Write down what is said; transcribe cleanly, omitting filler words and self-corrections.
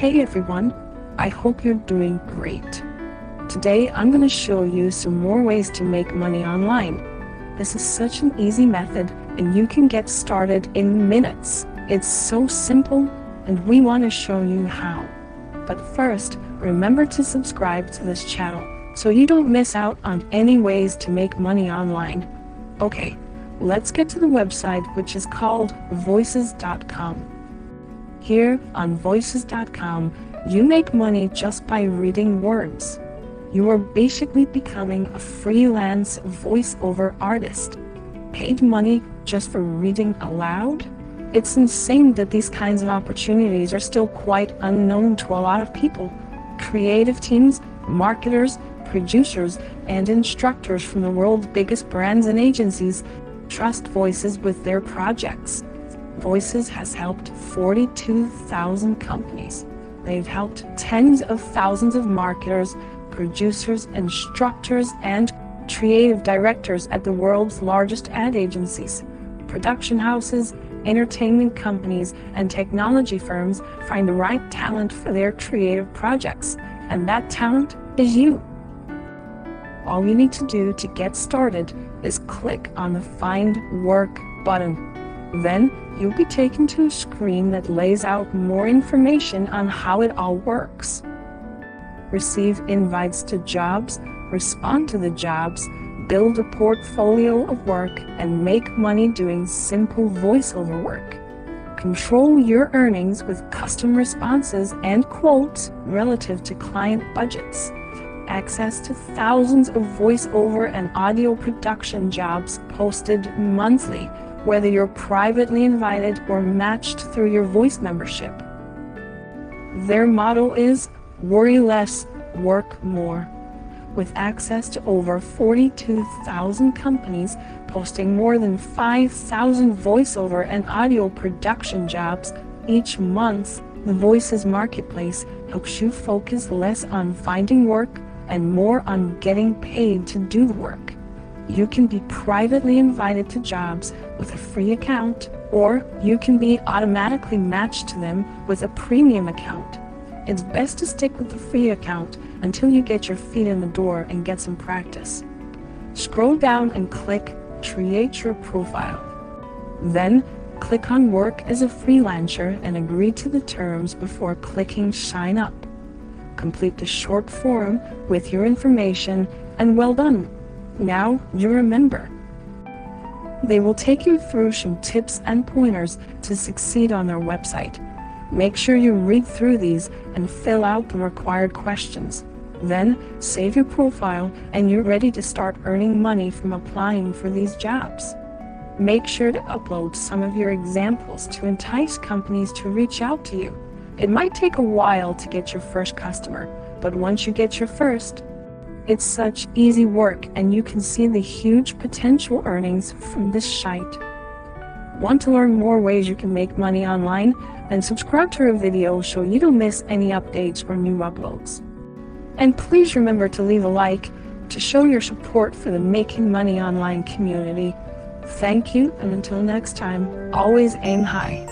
Hey everyone, I hope you're doing great. Today I'm going to show you some more ways to make money online. This is such an easy method and you can get started in minutes. It's so simple and we want to show you how. But first, remember to subscribe to this channel so you don't miss out on any ways to make money online. Okay, let's get to the website, which is called voices.com. Here on voices.com, you make money just by reading words. You are basically becoming a freelance voiceover artist. Paid money just for reading aloud? It's insane that these kinds of opportunities are still quite unknown to a lot of people. Creative teams, marketers, producers, and instructors from the world's biggest brands and agencies trust Voices with their projects. Voices has helped 42,000 companies. They've helped tens of thousands of marketers, producers, instructors, and creative directors at the world's largest ad agencies. Production houses, entertainment companies, and technology firms find the right talent for their creative projects, and that talent is you. All you need to do to get started is click on the Find Work button. Then you'll be taken to a screen that lays out more information on how it all works. Receive invites to jobs, respond to the jobs, build a portfolio of work, and make money doing simple voiceover work. Control your earnings with custom responses and quotes relative to client budgets. Access to thousands of voiceover and audio production jobs posted monthly, whether you're privately invited or matched through your Voice membership. Their motto is worry less, work more. With access to over 42,000 companies posting more than 5,000 voiceover and audio production jobs each month, the Voices Marketplace helps you focus less on finding work and more on getting paid to do the work. You can be privately invited to jobs with a free account, or you can be automatically matched to them with a premium account. It's best to stick with the free account until you get your feet in the door and get some practice. Scroll down and click Create Your Profile. Then, click on Work as a Freelancer and agree to the terms before clicking Sign Up. Complete the short form with your information and well done. Now you're a member. They will take you through some tips and pointers to succeed on their website. Make sure you read through these and fill out the required questions. Then save your profile and you're ready to start earning money from applying for these jobs. Make sure to upload some of your examples to entice companies to reach out to you. It might take a while to get your first customer, but once you get your first, it's such easy work and you can see the huge potential earnings from this site. Want to learn more ways you can make money online? Then subscribe to our video so you don't miss any updates or new uploads. And please remember to leave a like to show your support for the Making Money Online community. Thank you, and until next time, always aim high.